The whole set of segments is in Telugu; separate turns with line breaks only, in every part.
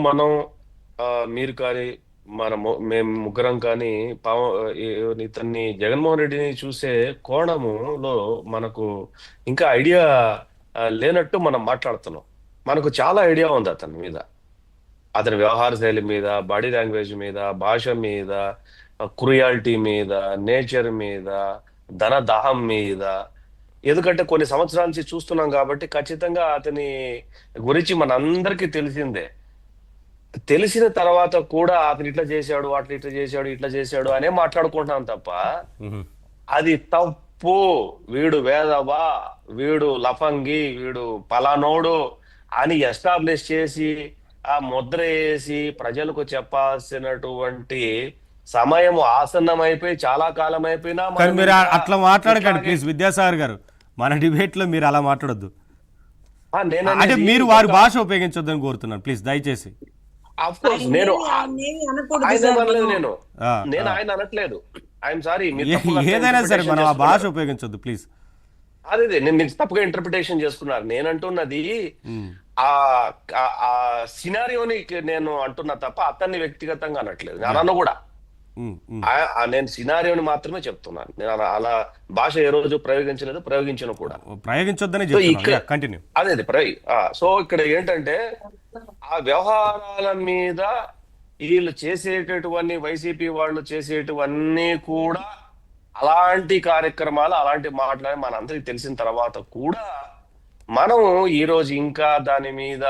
మనం మీరు కానీ మేము ముగ్గురం కానీ ఇతన్ని జగన్మోహన్ రెడ్డిని చూసే కోణములో మనకు ఇంకా ఐడియా లేనట్టు మనం మాట్లాడుతున్నాం. మనకు చాలా ఐడియా ఉంది అతని మీద, అతని వ్యవహార శైలి మీద, బాడీ లాంగ్వేజ్ మీద, భాష మీద, క్రుయాలిటీ మీద, నేచర్ మీద, ధన దాహం మీద. ఎందుకంటే కొన్ని సంవత్సరాల నుంచి చూస్తున్నాం కాబట్టి ఖచ్చితంగా అతని గురించి మనందరికీ తెలిసిందే. తెలిసిన తర్వాత కూడా అతను ఇట్లా చేశాడు, అట్లా ఇట్లా చేశాడు, ఇట్లా చేశాడు అనే మాట్లాడుకుంటున్నాం తప్ప
మ్మ్.
అది తప్పు, వీడు వేదవా, వీడు లఫంగి, వీడు పలానోడు అని ఎస్టాబ్లిష్ చేసి ఆ ముద్ర వేసి ప్రజలకు చెప్పాల్సినటువంటి సమయం ఆసన్నమైపోయి చాలా కాలం అయిపోయినా
కానీ
మనం
మీరు
ఇంకా
అట్లా మాట్లాడకండి
ఇట్లాగే.
ప్లీజ్ విద్యాసాగర్ గారు. మన డిబేట్లో మీరు అలా మాట్లాడొద్దు.
నేను
అంటే
అనేది
మీరు వారి
ఒక
భాష ఉపయోగించొద్దని కోరుతున్నాను ప్లీజ్ దయచేసి.
ఆఫ్ కోర్స్ నేను
ఆయన్నేమి అనకూడదు
ఆయన
సార్
అనలేదు,
మనం.
నేను
ఆ,
నేను
ఆ.
ఆయన అనట్లేదు. ఐఎమ్ సారీ, మీరు తప్పుగా
ఏదైనా సరే
ఇంటర్ప్రిటేషన్
మనం ఆ భాష
చేసుకున్నారు.
ఉపయోగించొద్దు ప్లీజ్.
అదే నేను మీరు తప్పుగా ఇంటర్ప్రిటేషన్ చేసుకున్నారు. నేను అంటున్నది
మ్మ్.
ఆ ఆ సినారియోని నేను అంటున్నా తప్ప అతన్ని వ్యక్తిగతంగా అనట్లేదు. నేను
యా.
అన్న కూడా
మ్మ్. మ్మ్.
నేను సినారియోని మాత్రమే చెప్తున్నాను. నేను అలా భాష ఏ రోజు ప్రయోగించలేదు, ప్రయోగించను కూడా.
ప్రయోగించొద్దనే
సో
చెప్తున్నాను.
ఇక్కడ
యా, కంటిన్యూ.
అదే సో ఇక్కడ ఏంటంటే ఆ వ్యవహారాల మీద వీళ్ళు చేసేటటువంటి వైసీపీ వాళ్ళు చేసేటివన్నీ కూడా అలాంటి కార్యక్రమాలు, అలాంటి మాటలని మనందరికి తెలిసిన తర్వాత కూడా మనం ఈ రోజు ఇంకా దాని మీద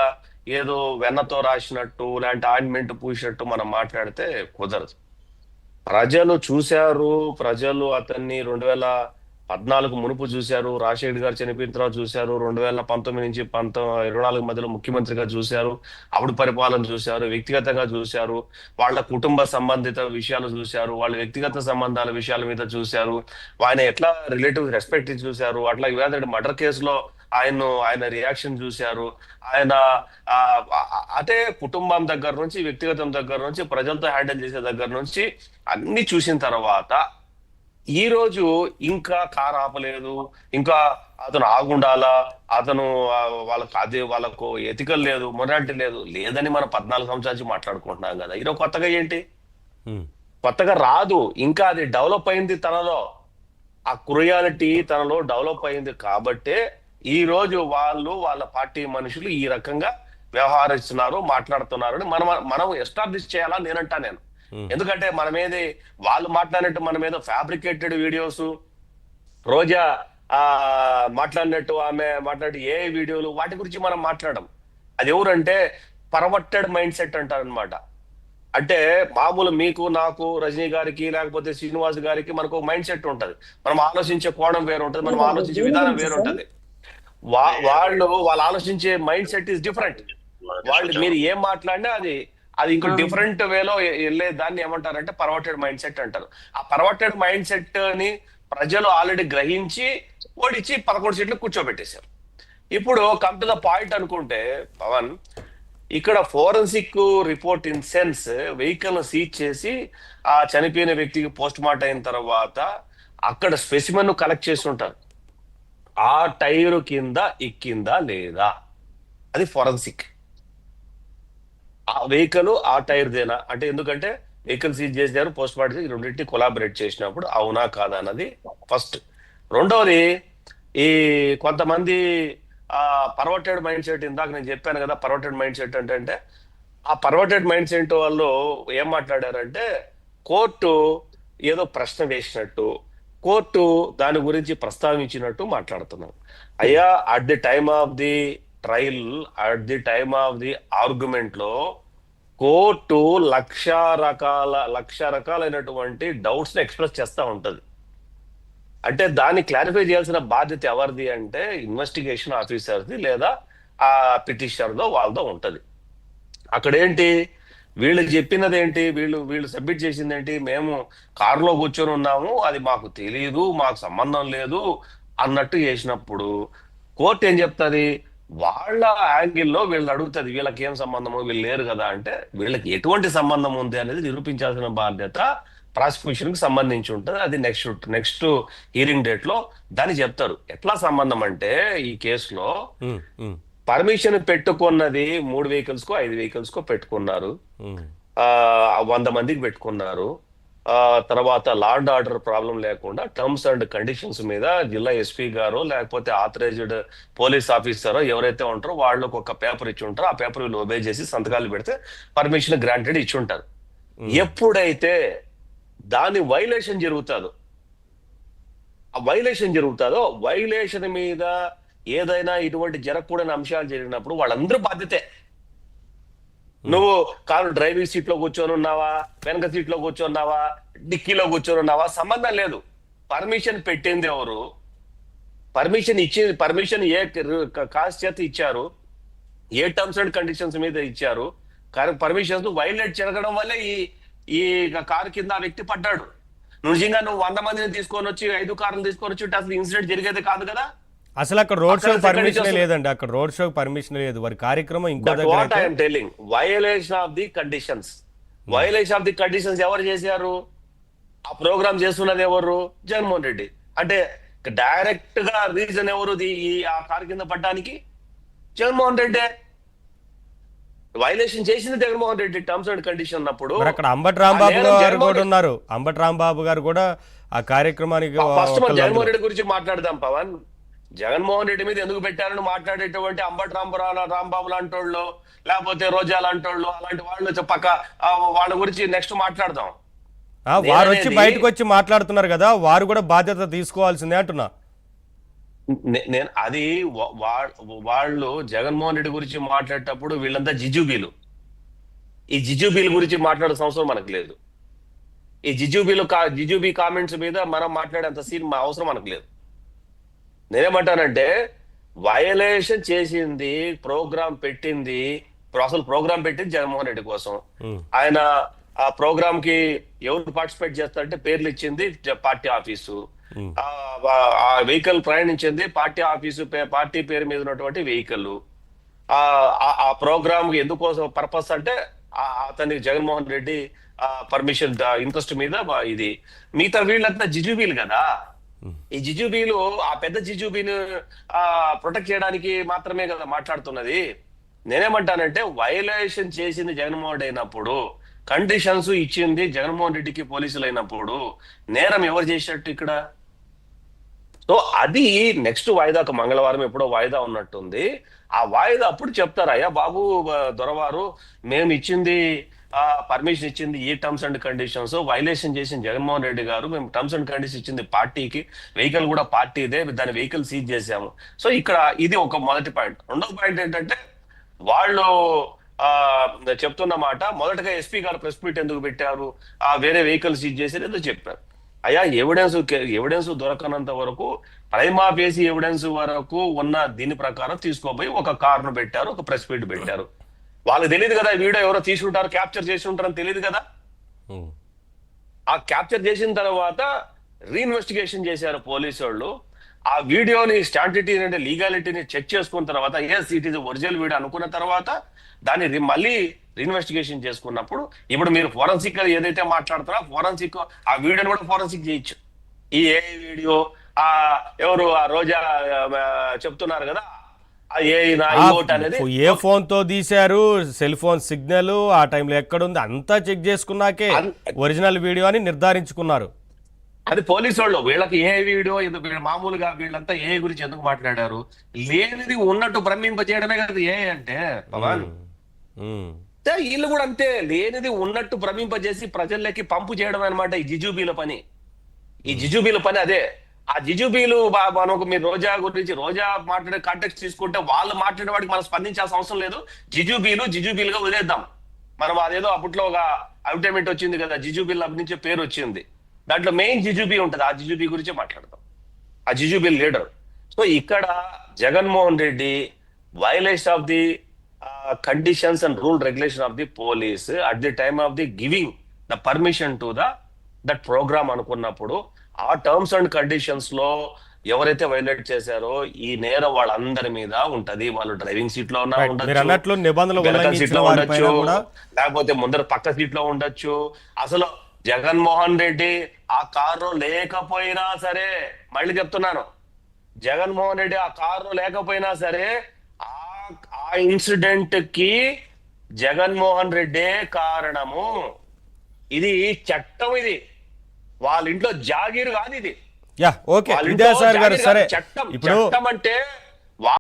ఏదో వెన్నతో రాసినట్టు లేదంటే ఆయింట్మెంట్ పూసినట్టు మనం మాట్లాడితే కుదరదు. ప్రజలు చూశారు, ప్రజలు అతన్ని 2014 మునుపు చూశారు, రాజశేఖర్ గారు చనిపోయిన తర్వాత చూశారు, 2019 నుంచి 24 మధ్యలో ముఖ్యమంత్రిగా చూశారు, అప్పుడు పరిపాలన చూశారు, వ్యక్తిగతంగా చూశారు, వాళ్ళ కుటుంబ సంబంధిత విషయాలు చూశారు, వాళ్ళ వ్యక్తిగత సంబంధాల విషయాల మీద చూశారు, ఆయన ఎట్లా రిలేటివ్ రెస్పెక్ట్ చూశారు, అట్లా ఇవాళ మర్డర్ కేసులో ఆయన రియాక్షన్ చూశారు. ఆయన ఆ అదే కుటుంబం దగ్గర నుంచి, వ్యక్తిగతం దగ్గర నుంచి, ప్రజలతో హ్యాండిల్ చేసే దగ్గర నుంచి అన్ని చూసిన తర్వాత ఈ రోజు ఇంకా కారు ఆపలేదు, ఇంకా అతను ఆగుండాలా, అతను వాళ్ళకు ఎతికల్ లేదు, మొరాలిటీ లేదని మనం 14 సంవత్సరాల నుంచి మాట్లాడుకుంటున్నాం కదా. ఈరోజు కొత్తగా ఏంటి?
మ్మ్.
కొత్తగా రాదు, ఇంకా అది డెవలప్ అయింది తనలో. ఆ క్రుయాలిటీ తనలో డెవలప్ అయింది కాబట్టే ఈ రోజు వాళ్ళ పార్టీ మనుషులు ఈ రకంగా వ్యవహరిస్తున్నారు, మాట్లాడుతున్నారు అని మనం ఎస్టాబ్లిష్ చేయాలా నేనంటా నేను.
మ్మ్.
ఎందుకంటే మన మీద వాళ్ళు మాట్లాడినట్టు మన మీద ఫ్యాబ్రికేటెడ్ వీడియోస్, రోజా ఆ మాట్లాడినట్టు ఆమె మాట్లాడి ఏ వీడియోలు, వాటి గురించి మనం మాట్లాడడం. అది ఎవరంటే పర్వర్టెడ్ మైండ్ సెట్ అంటారనమాట. అంటే మామూలు మీకు, నాకు, రజనీ గారికి, లేకపోతే శ్రీనివాస్ గారికి మనకు మైండ్ సెట్ ఉంటది. మనం ఆలోచించే కోణం వేరు ఉంటది, మనం ఆలోచించే
దేని
విధానం
గురించి
వేరు
సార్?
ఉంటది. వాళ్ళు ఆలోచించే మైండ్ సెట్ ఈస్ డిఫరెంట్. వాళ్ళు మీరు ఏం మాట్లాడినా అది ఇంకో డిఫరెంట్ వేలో వెళ్ళే దాన్ని ఏమంటారంటే పర్వర్టెడ్ మైండ్ సెట్ అంటారు. ఆ పర్వర్టెడ్ మైండ్ సెట్ ని ప్రజలు ఆల్రెడీ గ్రహించి ఓడిచ్చి 11 సీట్లు కూర్చోబెట్టేశారు. ఇప్పుడు కమ్ టు ద పాయింట్ అనుకుంటే పవన్, ఇక్కడ forensic report in sense vehicle seize చేసి ఆ చనిపోయిన వ్యక్తికి పోస్ట్ మార్టం అయిన తర్వాత అక్కడ స్పెసిమెన్ కలెక్ట్ చేసి ఉంటారు. ఆ టైరు కింద ఎక్కిందా లేదా, అది ఫోరెన్సిక్. ఆ వెహికల్ ఆ టైర్ దేనా అంటే, ఎందుకంటే వెహికల్ సీజ్ చేశారు, పోస్ట్ మార్టం చేసి రెండింటిని కొలాబరేట్ చేసినప్పుడు అవునా కాదా అన్నది ఫస్ట్. రెండవది, ఈ కొంతమంది ఆ పర్వర్టెడ్ మైండ్ సెట్, ఇందాక నేను చెప్పాను కదా పర్వర్టెడ్ మైండ్ సెట్ అంటే ఆ పర్వర్టెడ్ మైండ్ సెట్ వాళ్ళు ఏం మాట్లాడారంటే కోర్టు ఏదో ప్రశ్న వేసినట్టు, కోర్టు దాని గురించి ప్రస్తావించినట్టు మాట్లాడుతున్నారు. అయ్యా, at the time of the trial, at the time of the argument లో కోర్టు లక్ష రకాలైనటువంటి డౌట్స్ ని ఎక్స్ప్రెస్ చేస్తా ఉంటది. అంటే దాన్ని క్లారిఫై చేయాల్సిన బాధ్యత ఎవరిది అంటే ఇన్వెస్టిగేషన్ ఆఫీసర్ది లేదా ఆ పిటిషనర్దో వాళ్ళదో ఉంటది. అక్కడేంటి, వీళ్ళు చెప్పినది ఏంటి, వీళ్ళు సబ్మిట్ చేసింది ఏంటి, మేము కారులో కూర్చొని ఉన్నాము, అది మాకు తెలియదు, మాకు సంబంధం లేదు అన్నట్టు చేసినప్పుడు కోర్టు ఏం చెప్తుంది, వాళ్ళ యాంగిల్లో వీళ్ళు అడుగుతుంది వీళ్ళకి ఏం సంబంధము, వీళ్ళు లేరు కదా అంటే వీళ్ళకి ఎటువంటి సంబంధం ఉంది అనేది నిరూపించాల్సిన బాధ్యత ప్రాసిక్యూషన్ కి సంబంధించి ఉంటుంది. అది నెక్స్ట్ హియరింగ్ డేట్ లో దాన్ని చెప్తారు. ఎట్లా సంబంధం అంటే ఈ కేసులో
మ్మ్. మ్మ్.
పర్మిషన్ పెట్టుకున్నది 3 vehicles కో 5 vehicles కో పెట్టుకున్నారు.
ఉమ్,
100 మందికి పెట్టుకున్నారు. తర్వాత లా అండ్ ఆర్డర్ ప్రాబ్లం లేకుండా టర్మ్స్ అండ్ కండిషన్స్ మీద జిల్లా ఎస్పీ గారు లేకపోతే ఆథరైజ్డ్ పోలీస్ ఆఫీసర్ ఎవరైతే ఉంటారో వాళ్ళకు ఒక పేపర్ ఇచ్చి ఉంటారో ఆ పేపర్ వీళ్ళు ఒబే చేసి సంతకాలు పెడితే పర్మిషన్ గ్రాంటెడ్ ఇచ్చి ఉంటారు. ఎప్పుడైతే దాని వైలేషన్ జరుగుతుందో వైలేషన్ మీద ఏదైనా ఇటువంటి జరగకూడని అంశాలు జరిగినప్పుడు వాళ్ళందరూ బాధ్యతే. నువ్వు కారు డ్రైవింగ్ సీట్ లో కూర్చొని ఉన్నావా, వెనక సీట్ లో కూర్చొన్నావా, డిక్కీలో కూర్చొని ఉన్నావా, సంబంధం లేదు. పర్మిషన్ పెట్టింది ఎవరు, పర్మిషన్ ఏ కాస్ట్ చేత ఇచ్చారు, ఏ టర్మ్స్ అండ్ కండిషన్స్ మీద ఇచ్చారు, పర్మిషన్స్ వైలేట్ జరగడం వల్లే ఈ కారు కింద ఆ వ్యక్తి పడ్డాడు. నిజంగా నువ్వు 100 మందిని తీసుకొని వచ్చి 5 కార్లు తీసుకొని వచ్చి అసలు ఇన్సిడెంట్ జరిగేది కాదు కదా.
అసలు అక్కడ రోడ్ షో పర్మిషన్ లేదండి, అక్కడ రోడ్ షో పర్మిషన్ లేదు. వారి కార్యక్రమం ఇంకో
what I'm telling, violation of the conditions. Violation of the conditions ఎవరు చేశారు? ఆ ప్రోగ్రామ్ చేస్తున్నది ఎవరు? జగన్మోహన్ రెడ్డి. అంటే డైరెక్ట్ గా రీజన్ ఎవరు ఆ కారు కింద పడ్డానికి? జగన్మోహన్ రెడ్డి. వైలేషన్ చేసింది Jaganmohan Reddy terms and condition అన్నప్పుడు.
అక్కడ అంబటి రాంబాబు గారు కూడా ఉన్నారు. అంబటి రాంబాబు గారు కూడా ఆ కార్యక్రమానికి
ఫస్ట్ మనం జగన్మోహన్ రెడ్డి గురించి మాట్లాడదాం పవన్. జగన్మోహన్ రెడ్డి మీద ఎందుకు పెట్టారని మాట్లాడేటువంటి అంబటి రాంబాబు లాంటోళ్ళు లేకపోతే రోజా లాంటోళ్ళు అలాంటి వాళ్ళు పక్క వాళ్ళ గురించి నెక్స్ట్ మాట్లాడదాం.
వారు వచ్చి బయటకు వచ్చి మాట్లాడుతున్నారు కదా, వారు కూడా బాధ్యత తీసుకోవాల్సిందే అంటున్నా.
నేను అది వాళ్ళు జగన్మోహన్ రెడ్డి గురించి మాట్లాడేటప్పుడు వీళ్ళంతా జిజుబీలు. ఈ జిజుబీల గురించి మాట్లాడే అవసరం మనకు లేదు. ఈ జిజుబీ కామెంట్స్ మీద మనం మాట్లాడేంత సీన్ అవసరం మనకు లేదు. నేనేమంటానంటే వయలేషన్ చేసింది, ప్రోగ్రామ్ పెట్టింది జగన్మోహన్ రెడ్డి కోసం. ఆయన ఆ ప్రోగ్రామ్ కి ఎవరు పార్టిసిపేట్ చేస్తారంటే పేర్లు ఇచ్చింది పార్టీ ఆఫీసు. ఆ వెహికల్ ప్రయాణించింది పార్టీ ఆఫీసు, పార్టీ పేరు మీద ఉన్నటువంటి వెహికల్. ఆ ప్రోగ్రామ్ కి ఎందుకోసం పర్పస్ అంటే అతనికి జగన్మోహన్ రెడ్డి పర్మిషన్ ఇంట్రెస్ట్ మీద ఇది. మిగతా వీళ్ళంతా జిజుబీలు కదా. ఈ జిజుబీలు ఆ పెద్ద జిజుబీని ప్రొటెక్ట్ చేయడానికి మాత్రమే కదా మాట్లాడుతున్నది. నేనేమంటానంటే వైలేషన్ చేసింది జగన్మోహన్ రెడ్డి అయినప్పుడు, కండిషన్స్ ఇచ్చింది జగన్మోహన్ రెడ్డికి పోలీసులు అయినప్పుడు నేరం ఎవరు చేసినట్టు ఇక్కడ? సో అది నెక్స్ట్ వాయిదాకు మంగళవారం ఎప్పుడో వాయిదా ఉన్నట్టుంది. ఆ వాయిదా అప్పుడు చెప్తారు, అయ్యా బాబు దొరవారు మేము ఇచ్చింది పర్మిషన్ ఇచ్చింది ఈ టర్మ్స్ అండ్ కండిషన్స్, వైలేషన్ చేసిన జగన్మోహన్ రెడ్డి గారు, మేము టర్మ్స్ అండ్ కండిషన్స్ ఇచ్చింది పార్టీకి, వెహికల్ కూడా పార్టీదే, దాని వెహికల్ సీజ్ చేసాము. సో ఇక్కడ ఇది ఒక మొదటి పాయింట్. రెండో పాయింట్ ఏంటంటే వాళ్ళు చెప్తున్న మాట, మొదటగా ఎస్పీ గారు ప్రెస్ మీట్ ఎందుకు పెట్టారు, వేరే వెహికల్ సీజ్ చేసి ఏదో చెప్పారు. అయ్యా ఎవిడెన్స్ దొరకనంత వరకు, ప్రైమా ఫేసి ఎవిడెన్స్ వరకు ఉన్న దీని ప్రకారం తీసుకోపోయి ఒక కారును పెట్టారు, ఒక ప్రెస్ మీట్ పెట్టారు. వాళ్ళకి తెలియదు కదా వీడియో ఎవరో తీసుకుంటారు, క్యాప్చర్ చేసి ఉంటారని తెలియదు కదా. ఆ క్యాప్చర్ చేసిన తర్వాత రీఇన్వెస్టిగేషన్ చేశారు పోలీసు వాళ్ళు. ఆ వీడియోని స్టాంటిటీ అంటే లీగాలిటీని చెక్ చేసుకున్న తర్వాత yes it is original video అనుకున్న తర్వాత దాన్ని మళ్ళీ రీఇన్వెస్టిగేషన్ చేసుకున్నప్పుడు ఇప్పుడు మీరు ఫోరెన్సిక్ ఏదైతే మాట్లాడుతారో ఫోరెన్సిక్ ఆ వీడియోని కూడా ఫోరెన్సిక్ చేయొచ్చు. ఈ ఏ వీడియో ఎవరు ఆ రోజా చెప్తున్నారు కదా,
ఏ ఫోన్ తో తీశారు, సెల్ ఫోన్ సిగ్నల్ ఆ టైంలో ఎక్కడుంది అంతా చెక్ చేసుకున్నాకే ఒరిజినల్ వీడియో అని నిర్ధారించుకున్నారు.
అది పోలీసు వాళ్ళు. వీళ్ళకి ఏ వీడియో మామూలుగా వీళ్ళంతా ఏ గురించి ఎందుకు మాట్లాడారు, లేనిది ఉన్నట్టు భ్రమింపజేయడమే కదా ఏ అంటే పవన్. వీళ్ళు కూడా అంతే, లేనిది ఉన్నట్టు భ్రమింపజేసి ప్రజల్లోకి పంపు చేయడం అనమాట ఈ జిజుబీల పని. అదే ఆ జిజుబీలు మనకు మీరు రోజా గురించి రోజా మాట్లాడే కాంటెక్స్ట్ తీసుకుంటే వాళ్ళు మాట్లాడే వాడికి మనం స్పందించాల్సిన అవసరం లేదు. జిజుబీలుగా వదిలేద్దాం మనం. అదేదో అప్పట్లో ఒక అడ్వర్టైజ్మెంట్ వచ్చింది కదా, జిజుబీల్ నుంచే పేరు వచ్చింది. దాంట్లో మెయిన్ జిజుబీ ఉంటుంది, ఆ జిజుబీ గురించే మాట్లాడదాం, ఆ జిజుబీల్ లీడర్. సో ఇక్కడ Jaganmohan Reddy violation of the conditions and rule regulation of the police at the time of the giving the permission to that programme అనుకున్నప్పుడు ఆ టర్మ్స్ అండ్ కండిషన్స్ లో ఎవరైతే వైలేట్ చేశారో ఈ నేరం వాళ్ళందరి మీద ఉంటది. వాళ్ళు డ్రైవింగ్ సీట్ లో ఉండొచ్చు, సీట్ లో ఉండొచ్చు, లేకపోతే ముందర పక్క సీట్ లో ఉండొచ్చు. అసలు జగన్మోహన్ రెడ్డి ఆ కారులో లేకపోయినా సరే, మళ్ళీ చెప్తున్నాను, జగన్మోహన్ రెడ్డి ఆ కారులో లేకపోయినా సరే ఆ ఆ ఇన్సిడెంట్ కి జగన్మోహన్ రెడ్డే కారణము. ఇది చట్టం, ఇది వాళ్ళ ఇంట్లో జాగీరు కాదు, ఇది
యా ఓకే
వాళ్ళ ఇంట్లో
విద్యాసాగర్ గారు
జాగీరు
సరే
కాదు, చట్టం.
ఇప్పుడు
చట్టం అంటే